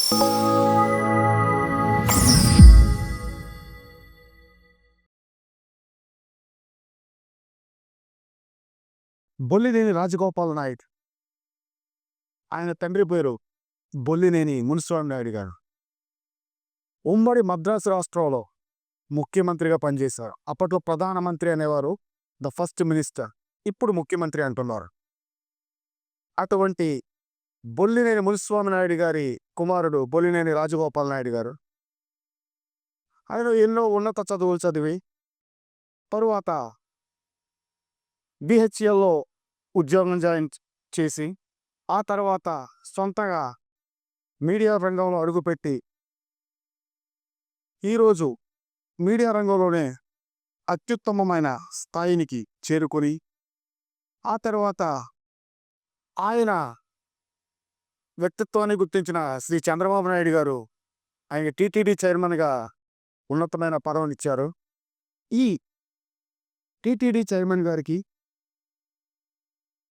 బొల్లినేని రాజగోపాల్ నాయుడు. ఆయన తండ్రి పేరు బొల్లినేని మునిస్వామి నాయుడు గారు. ఉమ్మడి మద్రాసు రాష్ట్రంలో ముఖ్యమంత్రిగా పనిచేశారు. అప్పట్లో ప్రధానమంత్రి అనేవారు, ద ఫస్ట్ మినిస్టర్. ఇప్పుడు ముఖ్యమంత్రి అంటున్నారు. అటువంటి బొల్లినేని మునిస్వామి నాయుడు గారి కుమారుడు బొల్లినేని రాజగోపాల్ నాయుడు గారు. ఆయన ఎన్నో ఉన్నత చదువులు చదివి తరువాత బిహెచ్ఎల్లో ఉద్యోగం జాయిన్ చేసి ఆ తర్వాత సొంతగా మీడియా రంగంలో అడుగుపెట్టి ఈరోజు మీడియా రంగంలోనే అత్యుత్తమమైన స్థాయినికి చేరుకొని ఆ తర్వాత ఆయన వ్యక్తిత్వాన్ని గుర్తించిన శ్రీ చంద్రబాబు నాయుడు గారు ఆయన టీటీడీ చైర్మన్గా ఉన్నతమైన పదవినిచ్చారు. ఈ టీటీడీ చైర్మన్ గారికి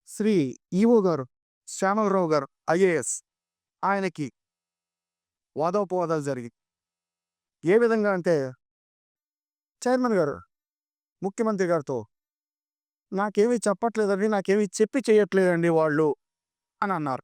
శ్రీ ఈఓ గారు శ్యామలరావు గారు ఐఏఎస్ ఆయనకి వాదోపవాదాలు జరిగి ఏ విధంగా అంటే చైర్మన్ గారు ముఖ్యమంత్రి గారితో నాకేమీ చెప్పట్లేదండి, నాకేమీ చెప్పి చేయట్లేదండి వాళ్ళు అని అన్నారు.